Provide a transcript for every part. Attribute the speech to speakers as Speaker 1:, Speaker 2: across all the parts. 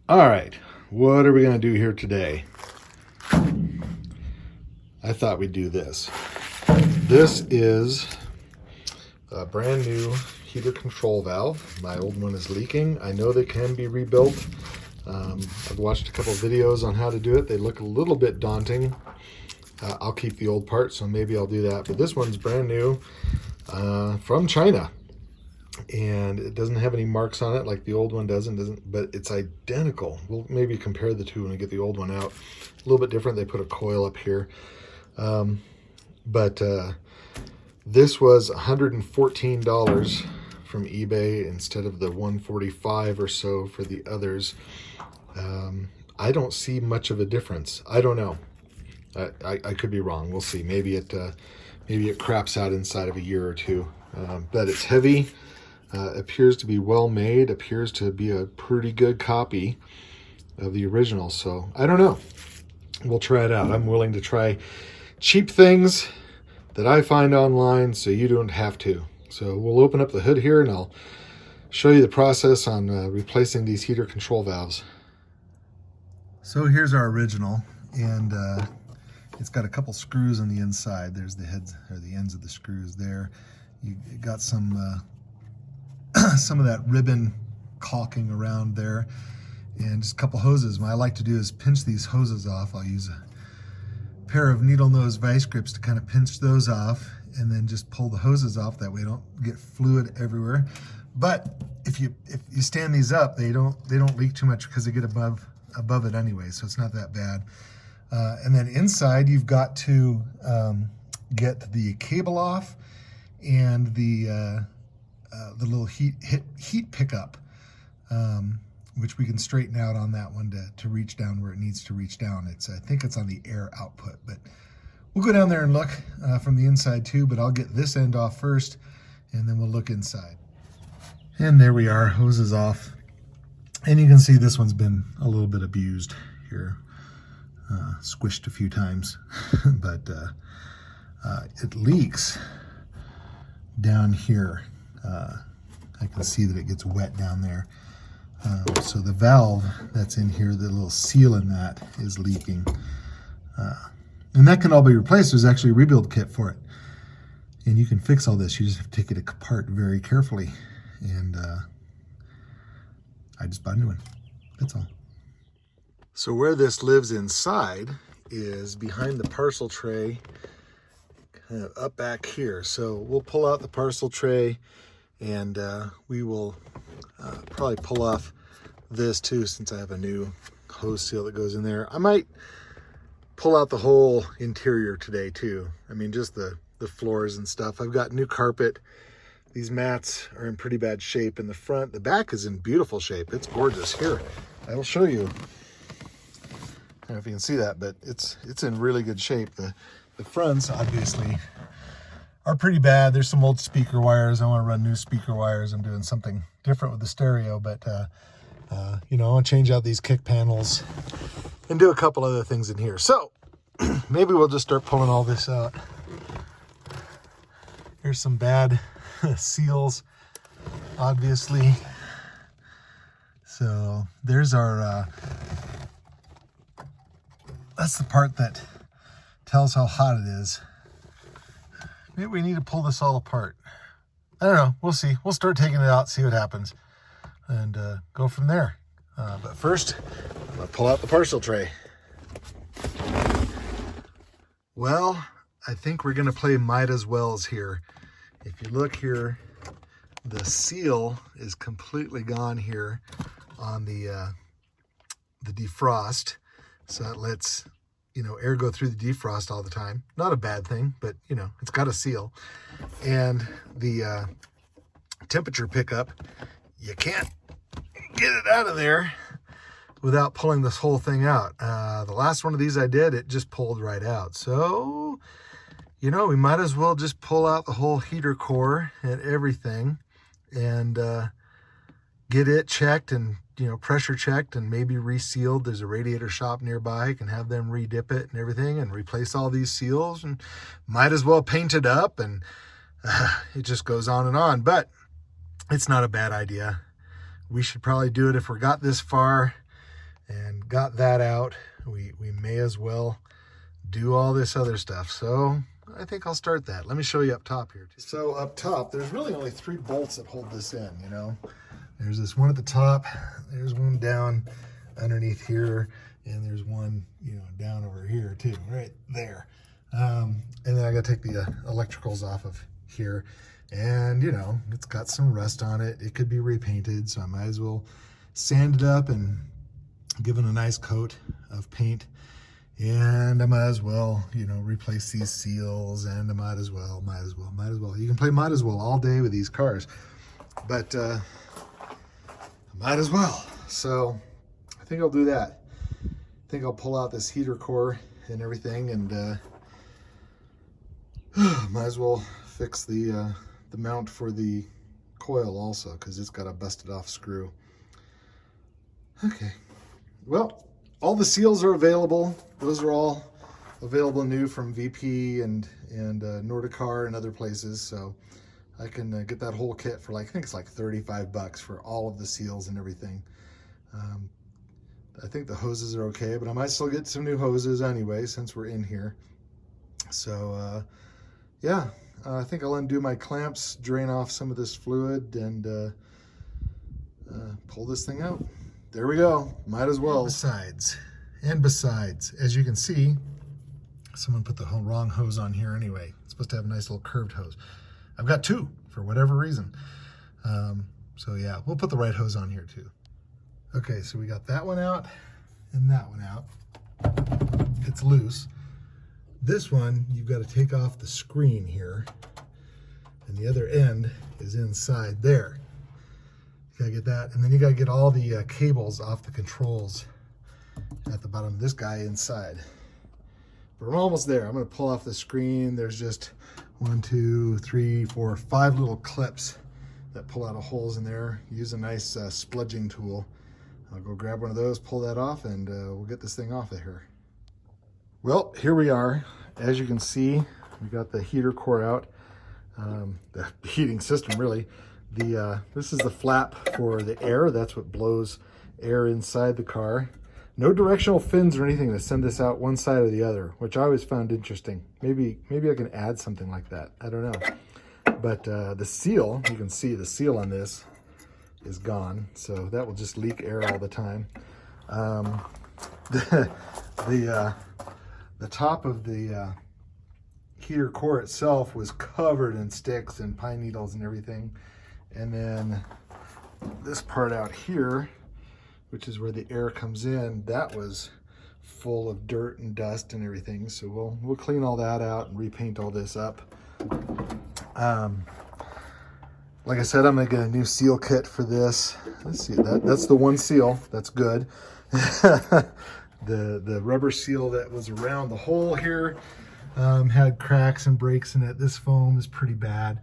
Speaker 1: All right, what are we going to do here today? I thought we'd do this. This is a brand new heater control valve. My old one is leaking. I know they can be rebuilt. I've watched a couple of videos on how to do it. They look a little bit daunting. I'll keep the old part, so maybe I'll do that. But this one's brand new from China. And it doesn't have any marks on it like the old one doesn't, but it's identical. We'll maybe compare the two when we get the old one out. A little bit different. They put a coil up here. But this was $114 from eBay instead of the $145 or so for the others. I don't see much of a difference. I don't know. I could be wrong. We'll see. Maybe it craps out inside of a year or two. But it's heavy. Appears to be well made. Appears to be a pretty good copy of the original. So I don't know. We'll try it out. I'm willing to try cheap things that I find online so you don't have to. So we'll open up the hood here and I'll show you the process on replacing these heater control valves. So here's our original, and it's got a couple screws on the inside. There's the heads or the ends of the screws there. You got some of that ribbon caulking around there, and just a couple hoses. What I like to do is pinch these hoses off. I'll use a pair of needle nose vice grips to kind of pinch those off, and then just pull the hoses off. That way I don't get fluid everywhere. But if you stand these up, they don't leak too much because they get above it anyway, so it's not that bad. And then inside you've got to get the cable off and the little heat pickup, which we can straighten out on that one to reach down where it needs to reach down. I think it's on the air output, but we'll go down there and look from the inside too, but I'll get this end off first and then we'll look inside. And there we are, hoses off. And you can see this one's been a little bit abused here, squished a few times, but it leaks down here. I can see that it gets wet down there. So the valve that's in here, the little seal in that, is leaking. And that can all be replaced. There's actually a rebuild kit for it. And you can fix all this. You just have to take it apart very carefully. And I just bought a new one. That's all. So where this lives inside is behind the parcel tray, kind of up back here. So we'll pull out the parcel tray, and we will probably pull off this too, since I have a new hose seal that goes in there. I might pull out the whole interior today too. I mean, just the floors and stuff. I've got new carpet. These mats are in pretty bad shape in the front. The back is in beautiful shape. It's gorgeous. Here, I will show you. I don't know if you can see that, but it's in really good shape. The fronts, obviously, are pretty bad. There's some old speaker wires. I want to run new speaker wires. I'm doing something different with the stereo, but you know, I want to change out these kick panels and do a couple other things in here. So maybe we'll just start pulling all this out. Here's some bad seals, obviously. So there's our that's the part that tells how hot it is. Maybe we need to pull this all apart. I don't know. We'll see. We'll start taking it out, see what happens, and go from there. But first, I'm going to pull out the parcel tray. Well, I think we're going to play might as wells here. If you look here, the seal is completely gone here on the defrost. So that lets, you know, air go through the defrost all the time. Not a bad thing, but, you know, it's got a seal. And the temperature pickup, you can't get it out of there without pulling this whole thing out. The last one of these I did, it just pulled right out. So, you know, we might as well just pull out the whole heater core and everything and get it checked and, you know, pressure checked and maybe resealed. There's a radiator shop nearby. You can have them redip it and everything and replace all these seals, and might as well paint it up, and it just goes on and on. But it's not a bad idea. We should probably do it if we got this far. got that out, we may as well do all this other stuff. So I think I'll start that. Let me show you up top here. So up top, there's really only 3 bolts that hold this in, you know. There's this one at the top, there's one down underneath here, and there's one, you know, down over here too, right there. And then I gotta take the electricals off of here, and you know, it's got some rust on it. It could be repainted, so I might as well sand it up and give it a nice coat of paint. And I might as well, you know, replace these seals, and I might as well. You can play might as well all day with these cars, but I might as well. So I think I'll do that. I think I'll pull out this heater core and everything, and might as well fix the mount for the coil also, because it's got a busted off screw. Okay, well, all the seals are available. Those are all available new from VP and Nordicar and other places. So I can get that whole kit for like, I think it's like 35 bucks for all of the seals and everything. I think the hoses are okay, but I might still get some new hoses anyway since we're in here. So yeah, I think I'll undo my clamps, drain off some of this fluid, and pull this thing out. There we go. Might as well. Besides, as you can see, someone put the wrong hose on here anyway. It's supposed to have a nice little curved hose. I've got 2 for whatever reason. So yeah, we'll put the right hose on here too. Okay, so we got that one out and that one out. It's loose. This one, you've got to take off the screen here, and the other end is inside there. You gotta get that, and then you gotta get all the cables off the controls at the bottom of this guy inside. But we're almost there. I'm gonna pull off the screen. There's just 1, 2, 3, 4, 5 little clips that pull out of holes in there. Use a nice spludging tool. I'll go grab one of those, pull that off, and we'll get this thing off of here. Well, here we are. As you can see, we got the heater core out, the heating system really. This is the flap for the air. That's what blows air inside the car. No directional fins or anything to send this out one side or the other, which I always found interesting. Maybe I can add something like that. I don't know. But the seal, you can see the seal on this is gone, so that will just leak air all the time. The top of the heater core itself was covered in sticks and pine needles and everything. And then this part out here, which is where the air comes in, that was full of dirt and dust and everything. So we'll clean all that out and repaint all this up. Like I said, I'm gonna get a new seal kit for this. Let's see, that's the one seal. That's good. The rubber seal that was around the hole here had cracks and breaks in it. This foam is pretty bad.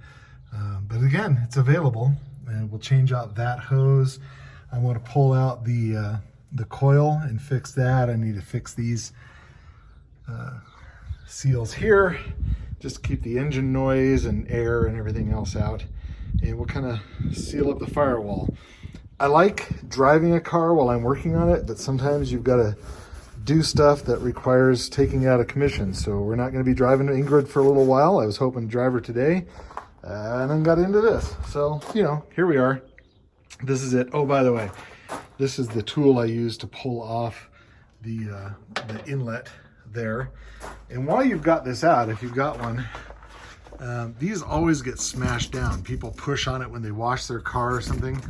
Speaker 1: But again, it's available, and we'll change out that hose. I want to pull out the coil and fix that. I need to fix these seals here, just to keep the engine noise and air and everything else out. And we'll kind of seal up the firewall. I like driving a car while I'm working on it, but sometimes you've got to do stuff that requires taking out a commission. So we're not going to be driving to Ingrid for a little while. I was hoping to drive her today. And then got into this. So, you know, here we are. This is it. Oh, by the way, this is the tool I use to pull off the inlet there. And while you've got this out, if you've got one, these always get smashed down. People push on it when they wash their car or something.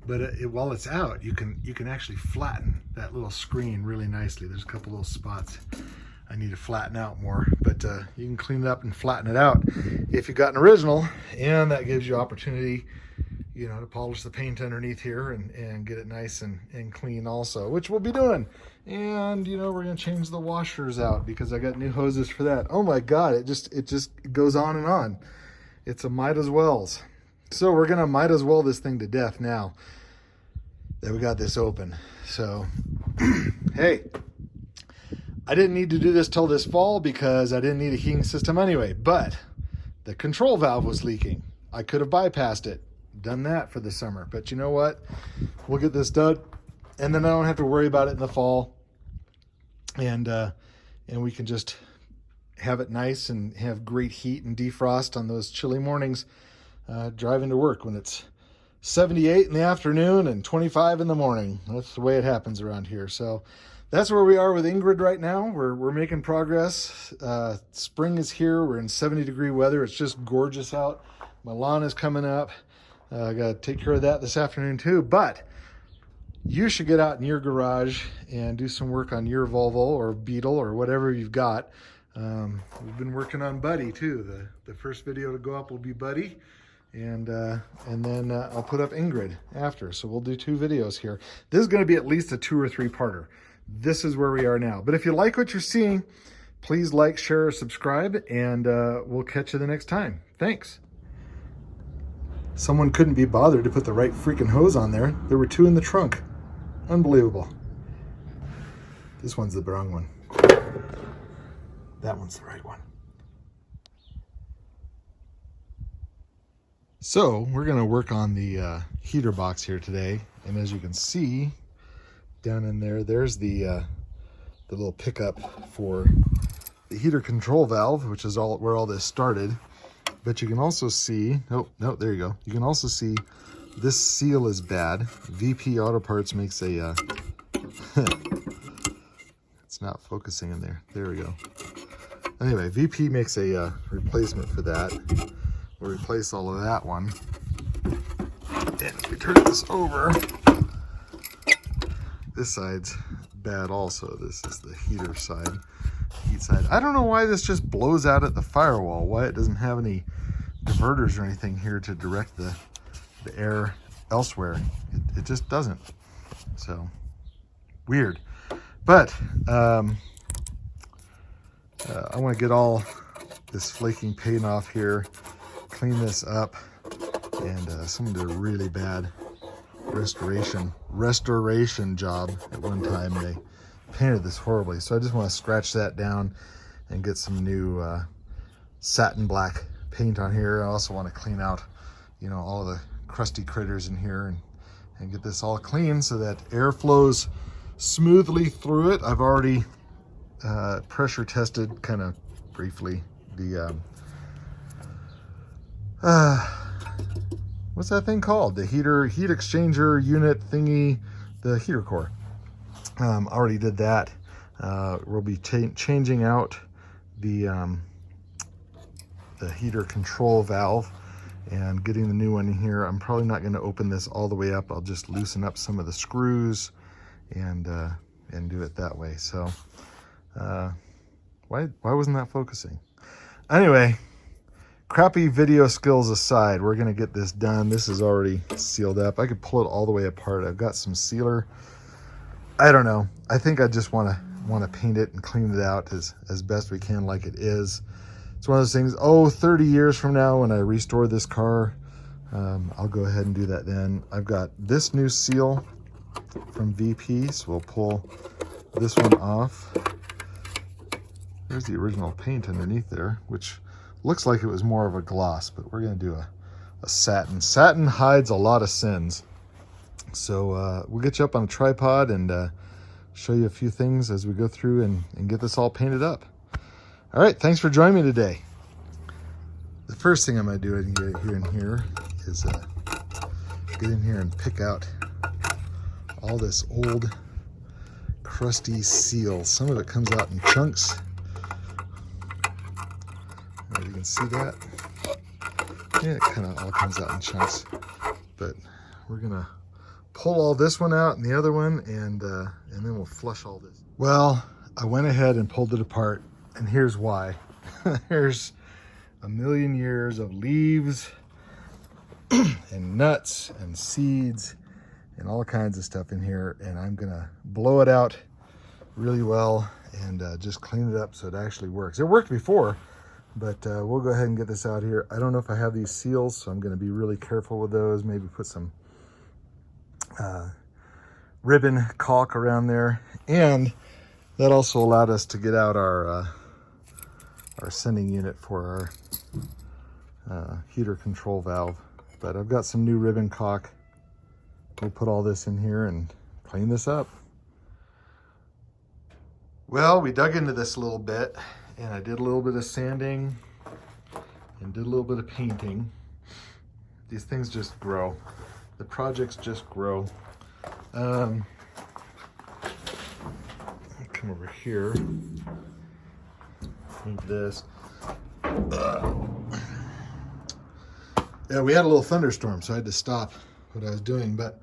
Speaker 1: But while it's out, you can actually flatten that little screen really nicely. There's a couple little spots I need to flatten out more, but you can clean it up and flatten it out if you've got an original, and that gives you opportunity, you know, to polish the paint underneath here and get it nice and clean also, which we'll be doing. And you know, we're gonna change the washers out because I got new hoses for that. Oh my God, it just goes on and on. It's a might as wells. So we're gonna might as well this thing to death now that we got this open. So hey, I didn't need to do this till this fall because I didn't need a heating system anyway, but the control valve was leaking. I could have bypassed it, done that for the summer, but you know what? We'll get this done, and then I don't have to worry about it in the fall. and we can just have it nice and have great heat and defrost on those chilly mornings driving to work when it's 78 in the afternoon and 25 in the morning. That's the way it happens around here. So that's where we are with Ingrid right now. We're making progress. Spring is here. We're in 70-degree weather. It's just gorgeous out. My lawn is coming up. I got to take care of that this afternoon too. But you should get out in your garage and do some work on your Volvo or Beetle or whatever you've got. We've been working on Buddy too. The first video to go up will be Buddy. And then I'll put up Ingrid after. So we'll do 2 videos here. This is going to be at least a 2 or 3-parter. This is where we are now. But if you like what you're seeing, please like, share, or subscribe, and we'll catch you the next time. Thanks. Someone couldn't be bothered to put the right freaking hose on there. There were 2 in the trunk. Unbelievable. This one's the wrong one. That one's the right one. So we're going to work on the heater box here today, and as you can see down in there, there's the little pickup for the heater control valve, which is where all this started. But you can also see, oh no, there you go. You can also see this seal is bad. VP Auto Parts makes a it's not focusing in there. There we go. Anyway, VP makes a replacement for that. We'll replace all of that one. And if we turn this over, this side's bad also. This is the heater side, heat side. I don't know why this just blows out at the firewall, why it doesn't have any diverters or anything here to direct the air elsewhere. It just doesn't. So, weird. But, I want to get all this flaking paint off here, clean this up, and someone did a really bad restoration job at one time. They painted this horribly, so I just want to scratch that down and get some new satin black paint on here. I also want to clean out, you know, all of the crusty critters in here and get this all clean so that air flows smoothly through it. I've already pressure tested kind of briefly the what's that thing called? The heat exchanger unit thingy, the heater core. Already did that. We'll be changing out the heater control valve and getting the new one in here. I'm probably not going to open this all the way up. I'll just loosen up some of the screws and do it that way. So why wasn't that focusing? Anyway, crappy video skills aside, we're gonna get this done. This is already sealed up. I could pull it all the way apart. I've got some sealer. I don't know. I think I just want to paint it and clean it out as best we can, like it is. It's one of those things. 30 years from now, when I restore this car, I'll go ahead and do that then. I've got this new seal from VP, so we'll pull this one off. There's the original paint underneath there, which looks like it was more of a gloss, but we're going to do a satin. Satin hides a lot of sins. So we'll get you up on a tripod and show you a few things as we go through and get this all painted up. All right, thanks for joining me today. The first thing I'm going to do in here is get in here and pick out all this old crusty seal. Some of it comes out in chunks. You can see that. Yeah, it kind of all comes out in chunks. But we're gonna pull all this one out and the other one, and then we'll flush all this. Well, I went ahead and pulled it apart, and here's why. There's a million years of leaves and nuts and seeds and all kinds of stuff in here, and I'm gonna blow it out really well and just clean it up so it actually works. It worked before, but we'll go ahead and get this out here. I don't know if I have these seals, so I'm going to be really careful with those. Maybe put some ribbon caulk around there. And that also allowed us to get out our sending unit for our heater control valve. But I've got some new ribbon caulk. We'll put all this in here and clean this up. Well, we dug into this a little bit, and I did a little bit of sanding and did a little bit of painting. These things just grow. The projects just grow. Come over here. Move this. Yeah, we had a little thunderstorm, so I had to stop what I was doing, but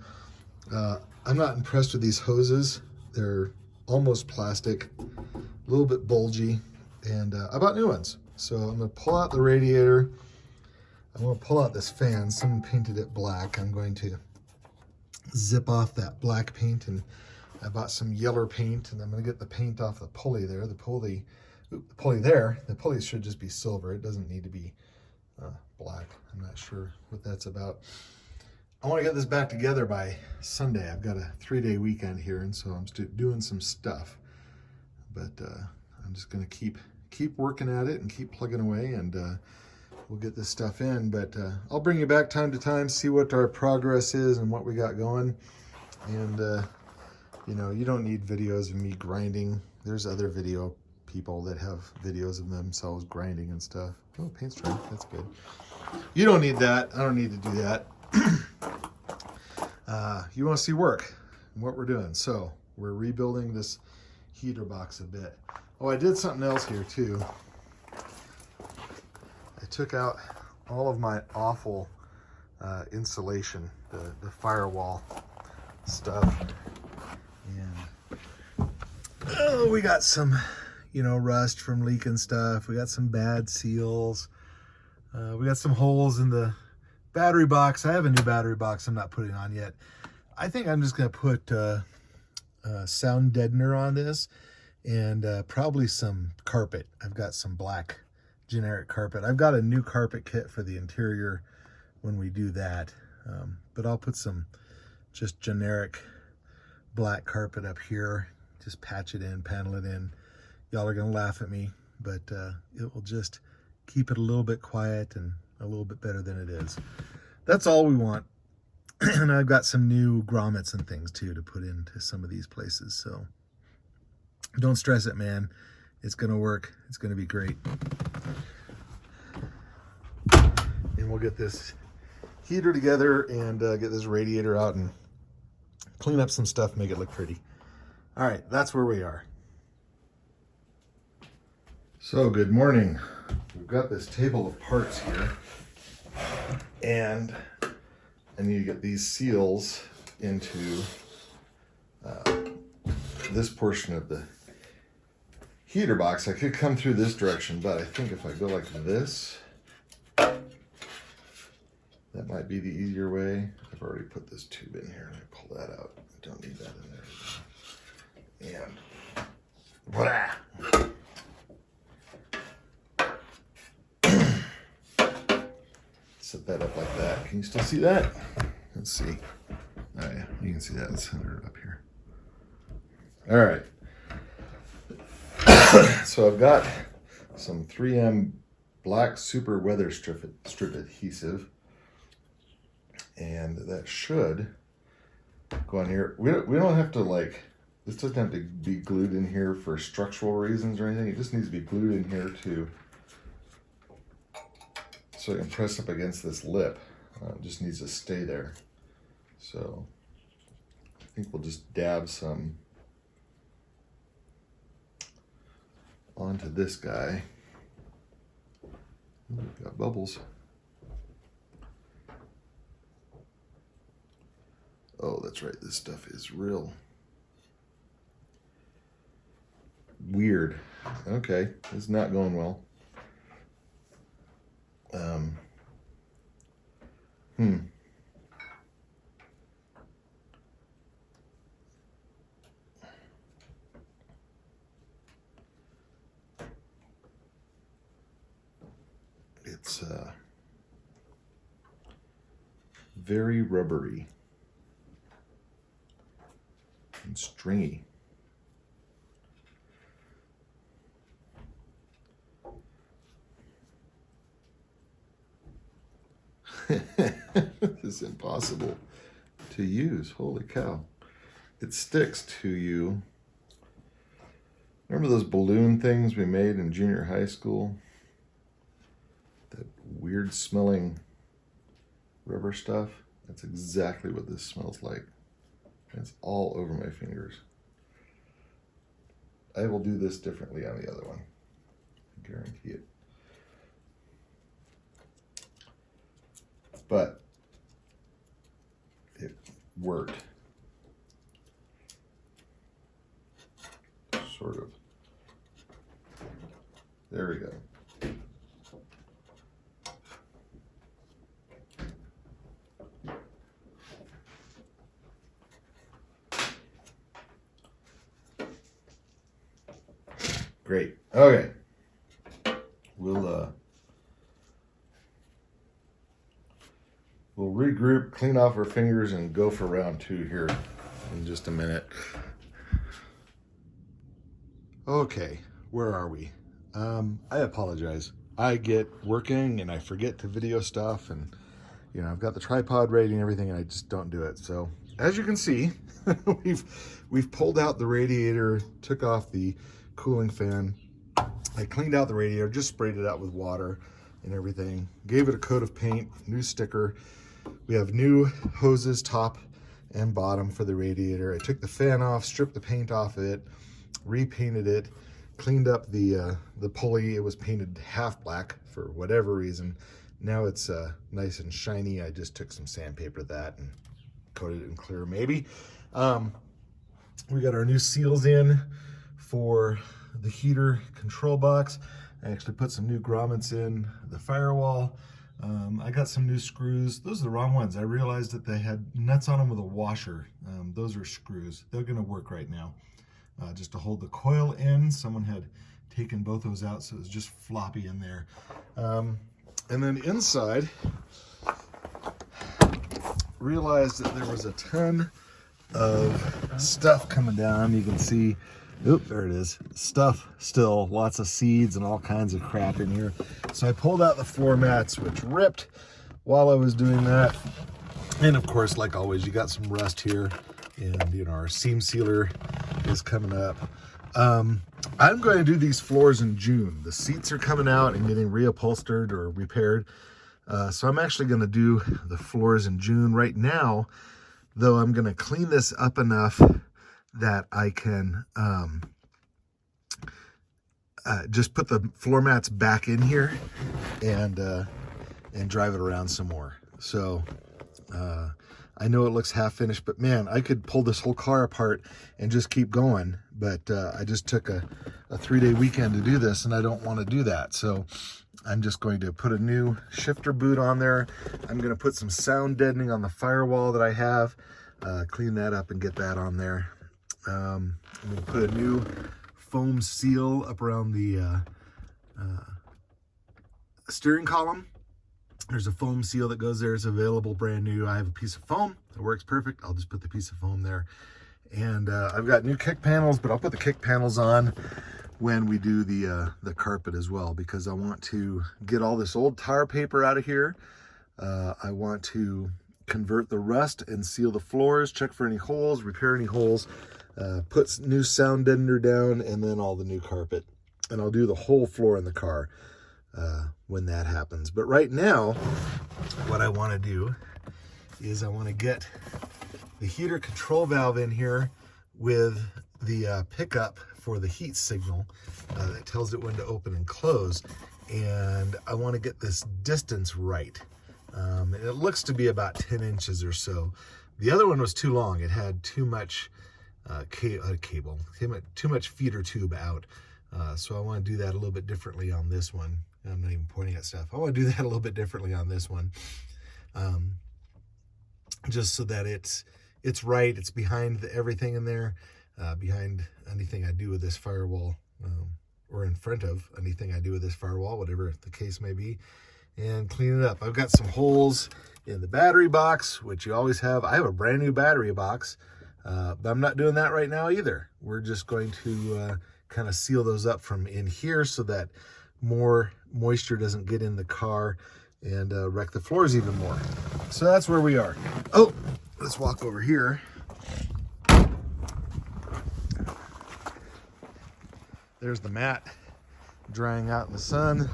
Speaker 1: I'm not impressed with these hoses. They're almost plastic, a little bit bulgy, and I bought new ones. So I'm gonna pull out the radiator. I'm gonna pull out this fan. Someone painted it black. I'm going to zip off that black paint, and I bought some yellow paint, and I'm gonna get the paint off the pulley there. The pulley there, the pulley should just be silver. It doesn't need to be black. I'm not sure what that's about. I want to get this back together by Sunday. I've got a 3-day weekend here, and so I'm doing some stuff. But I'm just going to keep working at it and keep plugging away, and we'll get this stuff in. But I'll bring you back time to time, see what our progress is and what we got going. And you know, you don't need videos of me grinding. There's other video people that have videos of themselves grinding and stuff. Oh, paint's dry. That's good. You don't need that. I don't need to do that. You want to see work and what we're doing. So we're rebuilding this heater box a bit. Oh, I did something else here too. I took out all of my awful insulation, the firewall stuff. And oh, we got some, you know, rust from leaking stuff. We got some bad seals. We got some holes in the battery box. I have a new battery box I'm not putting on yet. I think I'm just going to put sound deadener on this, and probably some carpet. I've got some black generic carpet. I've got a new carpet kit for the interior when we do that. But I'll put some just generic black carpet up here. Just patch it in, panel it in. Y'all are going to laugh at me, but it will just keep it a little bit quiet and a little bit better than it is. That's all we want. And I've got some new grommets and things too to put into some of these places. So don't stress it, man. It's going to work. It's going to be great. And we'll get this heater together and get this radiator out and clean up some stuff, make it look pretty. All right, that's where we are. So good morning. We've got this table of parts here, and I need to get these seals into this portion of the heater box. I could come through this direction, but I think if I go like this, that might be the easier way. I've already put this tube in here. Let me pull that out. I don't need that in there. And voila! Set that up like that. Can you still see that? Let's see. Oh yeah, you can see that. Let's center it up here. All right. So I've got some 3M black super weather strip adhesive, and that should go on here. We don't have to, like, this doesn't have to be glued in here for structural reasons or anything. It just needs to be glued in here too, so it can press up against this lip. It just needs to stay there. So I think we'll just dab some onto this guy. Ooh, got bubbles. Oh, that's right. This stuff is real weird. Okay, it's not going well. It's very rubbery and stringy. This is impossible to use. Holy cow. It sticks to you Remember those balloon things we made in junior high school? That weird smelling rubber stuff? That's exactly what this smells like. It's all over my fingers. I will do this differently on the other one. I guarantee it. But it worked. Sort of. There we go. Great. Okay. We'll regroup, clean off our fingers, and go for round 2 here in just a minute. Okay, where are we? I apologize. I get working and I forget to video stuff, and you know, I've got the tripod ready and everything, and I just don't do it. So as you can see, we've pulled out the radiator, took off the cooling fan. I cleaned out the radiator, just sprayed it out with water and everything. Gave it a coat of paint, new sticker. We have new hoses, top and bottom for the radiator. I took the fan off, stripped the paint off of it, repainted it, cleaned up the pulley. It was painted half black for whatever reason. Now it's nice and shiny. I just took some sandpaper to that and coated it in clear maybe. We got our new seals in for the heater control box. I actually put some new grommets in the firewall. I got some new screws. Those are the wrong ones. I realized that they had nuts on them with a washer. Those are screws. They're gonna work right now. Just to hold the coil in. Someone had taken both those out, so it was just floppy in there. And then inside, realized that there was a ton of stuff coming down. You can see, oop, there it is. Stuff still, lots of seeds and all kinds of crap in here. So I pulled out the floor mats, which ripped while I was doing that. And of course, like always, you got some rust here, and you know, our seam sealer is coming up. I'm going to do these floors in June. The seats are coming out and getting reupholstered or repaired. So I'm actually going to do the floors in June. Right now, though, I'm going to clean this up enough that I can just put the floor mats back in here and drive it around some more. So I know it looks half finished, but man, I could pull this whole car apart and just keep going. But I just took a 3-day weekend to do this, and I don't want to do that. So I'm just going to put a new shifter boot on there. I'm going to put some sound deadening on the firewall that I have, clean that up and get that on there. I'm going to put a new foam seal up around the steering column. There's a foam seal that goes there. It's available brand new. I have a piece of foam. It works perfect. I'll just put the piece of foam there. And I've got new kick panels, but I'll put the kick panels on when we do the carpet as well, because I want to get all this old tar paper out of here. I want to convert the rust and seal the floors, check for any holes, repair any holes, put new sound deadener down, and then all the new carpet. And I'll do the whole floor in the car when that happens. But right now, what I want to do is I want to get the heater control valve in here with the pickup for the heat signal that tells it when to open and close. And I want to get this distance right. And it looks to be about 10 inches or so. The other one was too long. It had too much cable, too much feeder tube out. So I want to do that a little bit differently on this one. I'm not even pointing at stuff. I want to do that a little bit differently on this one. Just so that it's right. It's behind everything in there, behind anything I do with this firewall, or in front of anything I do with this firewall, whatever the case may be, and clean it up. I've got some holes in the battery box, which you always have. I have a brand new battery box, but I'm not doing that right now either. We're just going to kind of seal those up from in here so that more moisture doesn't get in the car and wreck the floors even more. So that's where we are. Oh, let's walk over here. There's the mat drying out in the sun.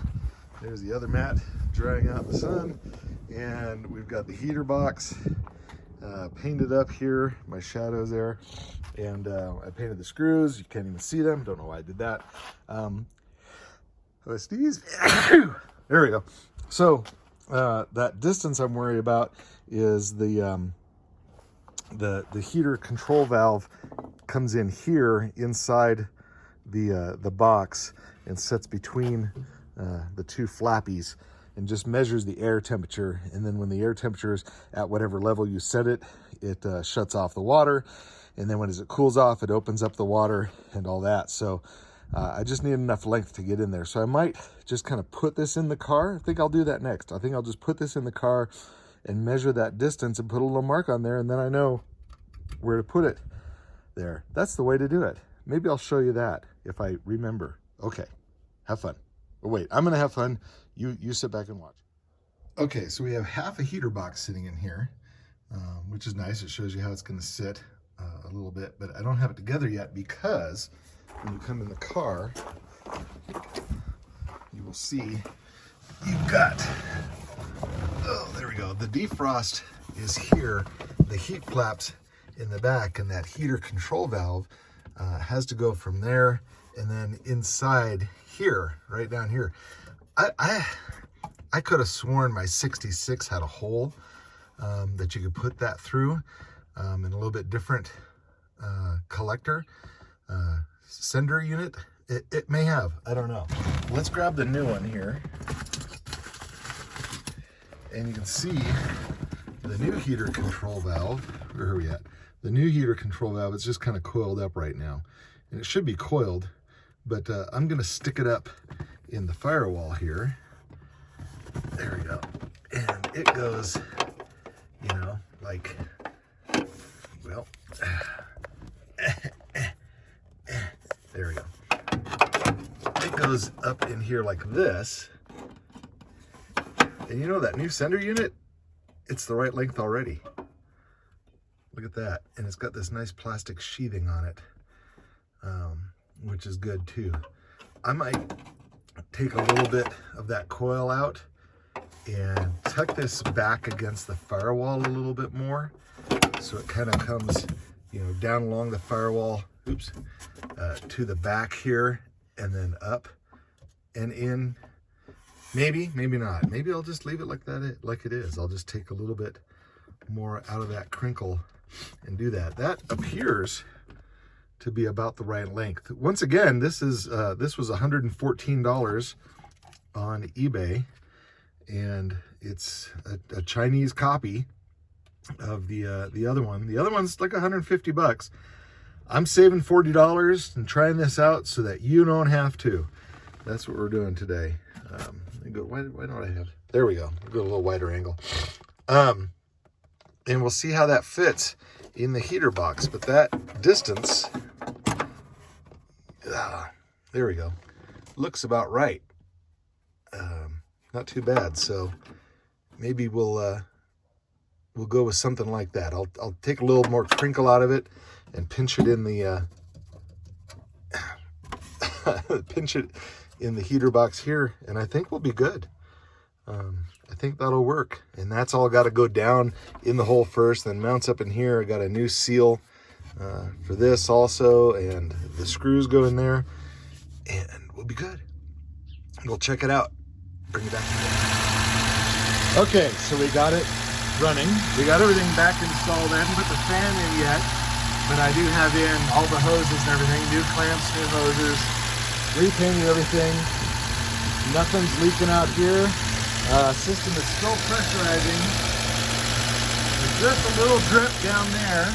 Speaker 1: There's the other mat drying out in the sun. And we've got the heater box painted up here. My shadow's there. And I painted the screws. You can't even see them. Don't know why I did that. I sneeze. There we go. So that distance I'm worried about is the heater control valve comes in here inside the box and sits between the two flappies and just measures the air temperature. And then when the air temperature is at whatever level you set it, it shuts off the water. And then as it cools off, it opens up the water and all that. So I just need enough length to get in there. So I might just kind of put this in the car. I think I'll do that next. I think I'll just put this in the car and measure that distance and put a little mark on there, and then I know where to put it there. That's the way to do it. Maybe I'll show you that if I remember. Okay, have fun. Oh, wait, I'm gonna have fun. You sit back and watch. Okay, so we have half a heater box sitting in here, which is nice. It shows you how it's gonna sit a little bit, but I don't have it together yet because when you come in the car, you will see you've got, oh, there we go. The defrost is here. The heat flaps in the back, and that heater control valve has to go from there and then inside here, right down here. I could have sworn my 66 had a hole that you could put that through in a little bit different collector sender unit. It may have, I don't know. Let's grab the new one here. And you can see the new heater control valve. Where are we at? The new heater control valve is just kind of coiled up right now. And it should be coiled, but I'm gonna stick it up in the firewall here. There we go. And it goes, you know, like, well, there we go. It goes up in here like this. And you know that new sender unit, it's the right length already. Look at that. And it's got this nice plastic sheathing on it, which is good too. I might take a little bit of that coil out and tuck this back against the firewall a little bit more, so it kind of comes, you know, down along the firewall, oops, to the back here, and then up and in. Maybe, maybe not. Maybe I'll just leave it like that, like it is. I'll just take a little bit more out of that crinkle and do that. That appears to be about the right length. Once again, this was $114 on eBay, and it's a Chinese copy of the other one. The other one's like 150 bucks. I'm saving $40 and trying this out so that you don't have to. That's what we're doing today. Why don't I have, there we go. We'll go a little wider angle. And we'll see how that fits in the heater box. But that distance, there we go. Looks about right. Not too bad. So maybe we'll go with something like that. I'll take a little more crinkle out of it and pinch it in the pinch it in the heater box here, and I think we'll be good. I think that'll work, and that's all got to go down in the hole first, then mounts up in here. I got a new seal for this also, and the screws go in there, and we'll be good. We'll check it out. Bring it back again. Okay, so we got it running. We got everything back installed. I haven't put the fan in yet, but I do have in all the hoses and everything, new clamps, new hoses, repainted everything. Nothing's leaking out here. System is still pressurizing. There's just a little drip down there.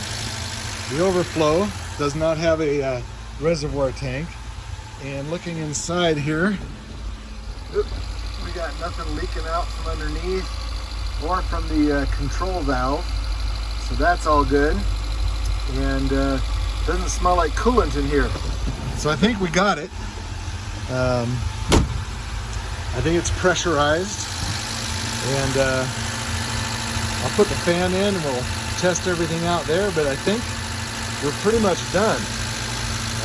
Speaker 1: The overflow does not have a reservoir tank. And looking inside here, we got nothing leaking out from underneath or from the control valve. So that's all good. And doesn't smell like coolant in here. So I think we got it. I think it's pressurized, and I'll put the fan in and we'll test everything out there, but I think we're pretty much done.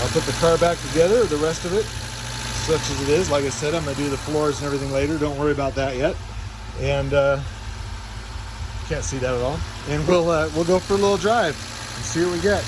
Speaker 2: I'll put the car back together, the rest of it, such as it is. Like I said, I'm gonna do the floors and everything later. Don't worry about that yet. And can't see that at all. And we'll go for a little drive and see what we get.